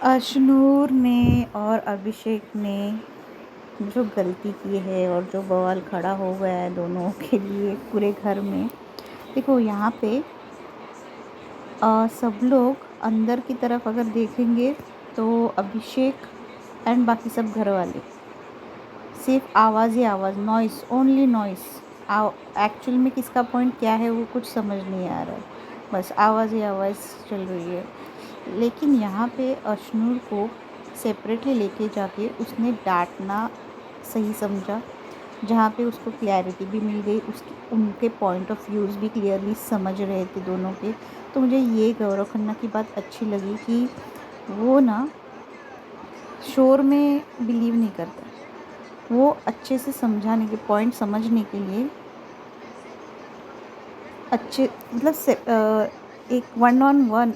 अशनूर ने और अभिषेक ने जो गलती की है और जो बवाल खड़ा हो गया है दोनों के लिए पूरे घर में। देखो यहाँ पे सब लोग अंदर की तरफ अगर देखेंगे तो अभिषेक एंड बाकी सब घर वाले सिर्फ आवाज़ ही आवाज़, नॉइस, ओनली नॉइस। एक्चुअल में किसका पॉइंट क्या है वो कुछ समझ नहीं आ रहा है, बस आवाज़ ही आवाज़ चल रही है। लेकिन यहाँ पे अशनूर को सेपरेटली लेके जाके उसने डांटना सही समझा, जहाँ पे उसको क्लैरिटी भी मिल गई, उसकी उनके पॉइंट ऑफ व्यूज़ भी क्लियरली समझ रहे थे दोनों के। तो मुझे ये गौरव खन्ना की बात अच्छी लगी कि वो ना शोर में बिलीव नहीं करता, वो अच्छे से समझाने के पॉइंट समझने के लिए अच्छे मतलब से एक वन ऑन वन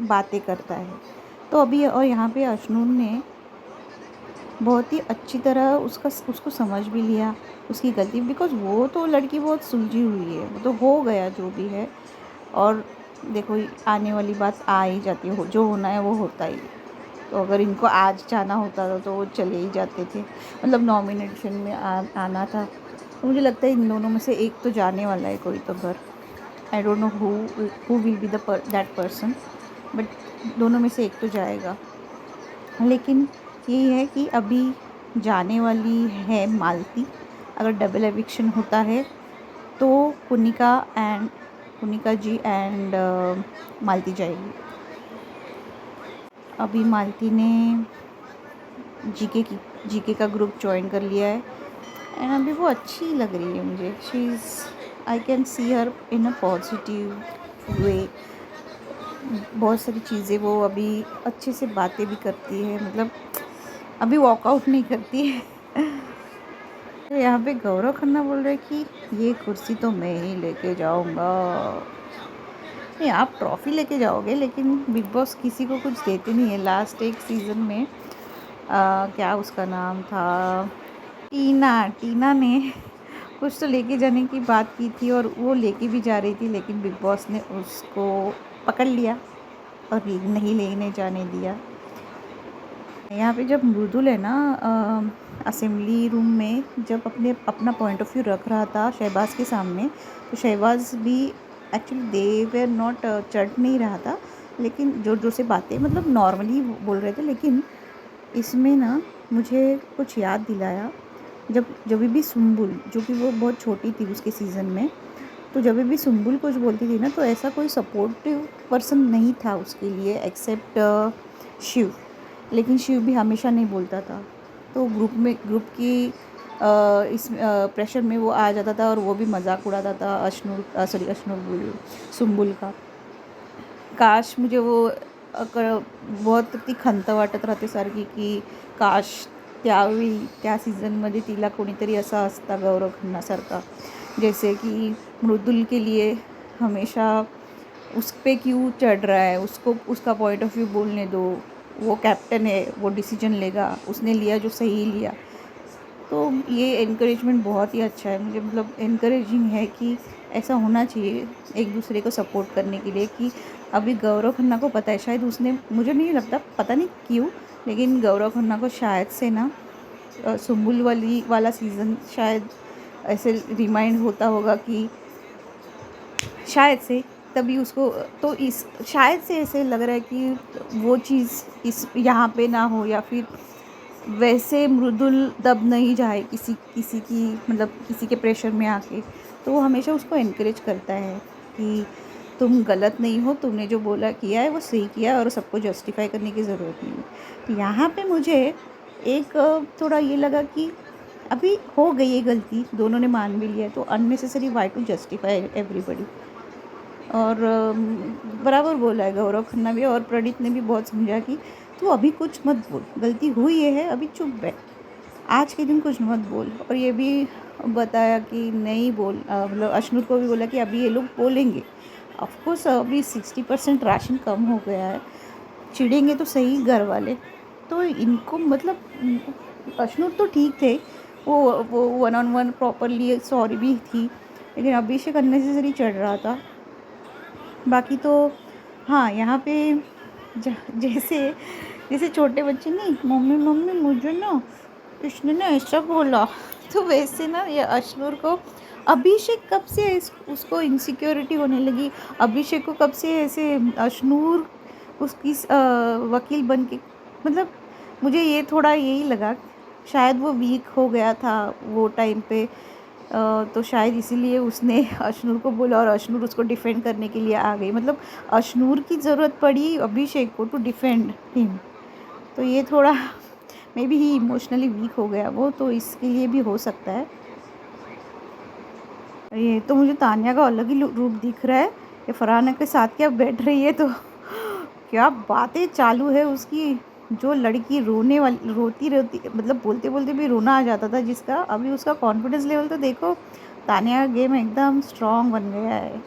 बातें करता है। तो अभी और यहाँ पे अशनूर ने बहुत ही अच्छी तरह उसको समझ भी लिया, उसकी गलती, बिकॉज़ वो तो लड़की बहुत सुलझी हुई है, वो तो हो गया जो भी है। और देखो आने वाली बात आ ही जाती है, जो होना है वो होता ही है। तो अगर इनको आज जाना होता था तो वो चले ही जाते थे, मतलब नॉमिनेशन में आना था। तो मुझे लगता है इन दोनों में से एक तो जाने वाला है कोई तो घर। I don't know who will be that person, but दोनों में से एक तो जाएगा। लेकिन ये है कि अभी जाने वाली है मालती। अगर डबल एविक्शन होता है तो पुनिका जी एंड मालती जाएगी। अभी मालती ने जीके का ग्रुप ज्वाइन कर लिया है एंड अभी वो अच्छी लग रही है मुझे। She is, I can see her in a positive way. बहुत सारी चीज़ें वो अभी अच्छे से बातें भी करती है, मतलब अभी वॉकआउट नहीं करती है। तो यहाँ पे गौरव खन्ना बोल रहे कि ये कुर्सी तो मैं ही लेके जाऊँगा। नहीं, आप ट्रॉफ़ी लेके जाओगे लेकिन बिग बॉस किसी को कुछ देते नहीं है। लास्ट एक सीज़न में क्या उसका नाम था, टीना ने कुछ तो लेके जाने की बात की थी और वो लेके भी जा रही थी, लेकिन बिग बॉस ने उसको पकड़ लिया और नहीं लेने जाने दिया। यहाँ पे जब मृदुल है ना असेंबली रूम में जब अपना पॉइंट ऑफ व्यू रख रहा था शहबाज के सामने, तो शहबाज भी एक्चुअली दे वेर नॉट चढ़ नहीं रहा था, लेकिन जोर जोर से बातें मतलब नॉर्मली बोल रहे थे। लेकिन इसमें ना मुझे कुछ याद दिलाया, जब भी सुम्बुल, जो कि वो बहुत छोटी थी उसके सीज़न में, तो जब भी सुम्बुल कुछ बोलती थी ना तो ऐसा कोई सपोर्टिव पर्सन नहीं था उसके लिए एक्सेप्ट शिव। लेकिन शिव भी हमेशा नहीं बोलता था, तो ग्रुप की इस प्रेशर में वो आ जाता था और वो भी मजाक उड़ाता था अशनूर बोल सुम्बुल का। काश मुझे वो बहुत ती खंत वाटत राहते सारखी की काश त्या सीझनमध्ये तिला कोणीतरी असा असता गौरव खन्नासारखा, जैसे कि मृदुल के लिए हमेशा उस पे क्यों चढ़ रहा है, उसको उसका पॉइंट ऑफ व्यू बोलने दो, वो कैप्टन है, वो डिसीजन लेगा, उसने लिया जो सही लिया। तो ये एनकरेजमेंट बहुत ही अच्छा है मुझे, मतलब एनकरेजिंग है कि ऐसा होना चाहिए एक दूसरे को सपोर्ट करने के लिए। कि अभी गौरव खन्ना को पता है, शायद उसने, मुझे नहीं लगता, पता नहीं क्यों, लेकिन गौरव खन्ना को शायद से ना सुम्बुल वाला सीज़न शायद ऐसे रिमाइंड होता होगा कि शायद से तभी उसको, तो इस शायद से ऐसे लग रहा है कि वो चीज़ इस यहाँ पे ना हो, या फिर वैसे मृदुल दब नहीं जाए किसी की, मतलब किसी के प्रेशर में आके। तो वो हमेशा उसको इनकरेज करता है कि तुम गलत नहीं हो, तुमने जो बोला किया है वो सही किया और सबको जस्टिफाई करने की ज़रूरत नहीं है। तो यहाँ पे मुझे एक थोड़ा ये लगा कि अभी हो गई है गलती, दोनों ने मान भी लिया है, तो unnecessary why to justify everybody. और बराबर बोला है गौरव खन्ना भी, और प्रणीत ने भी बहुत समझा कि तू अभी कुछ मत बोल, गलती हुई है अभी चुप बैठ, आज के दिन कुछ मत बोल। और ये भी बताया कि नहीं बोल, मतलब अशनूर को भी बोला कि अभी ये लोग बोलेंगे। ऑफकोर्स अभी 60% राशन कम हो गया है, चिढ़ेंगे तो सही घर वाले। तो इनको मतलब अशनूर तो ठीक थे, वो one on one properly sorry भी थी, लेकिन अभिषेक अननेसेसरी चढ़ रहा था। बाकी तो हाँ, यहाँ पे जैसे जैसे छोटे बच्चे नहीं, मम्मी मम्मी मुझे ना इसने ना ऐसा बोला, तो वैसे ना ये अशनूर को अभिषेक कब से उसको इनसिक्योरिटी होने लगी। अभिषेक को कब से ऐसे अशनूर उसकी वकील बन के, मतलब मुझे ये थोड़ा यही लगा, शायद वो वीक हो गया था वो टाइम पे, तो शायद इसीलिए उसने अशनूर को बोला और अशनूर उसको डिफेंड करने के लिए आ गई। मतलब अशनूर की ज़रूरत पड़ी अभिषेक को टू डिफेंड हिम। तो ये थोड़ा may be he emotionally weak हो गया वो, तो इसके लिए भी हो सकता है। ये तो मुझे तान्या का अलग ही रूप दिख रहा है, ये फरहाना के साथ क्या बैठ रही है, तो क्या बातें चालू है उसकी। जो लड़की रोने वाली रोती रोती मतलब बोलते बोलते भी रोना आ जाता था जिसका, अभी उसका कॉन्फिडेंस लेवल तो देखो, तान्या का गेम एकदम स्ट्रॉन्ग बन गया है।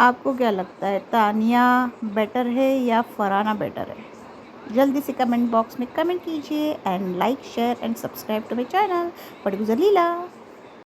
आपको क्या लगता है, तान्या बेटर है या फरहाना बेटर है? जल्दी से कमेंट बॉक्स में कमेंट कीजिए and like share and subscribe to my channel बड़ी गुजर लीला।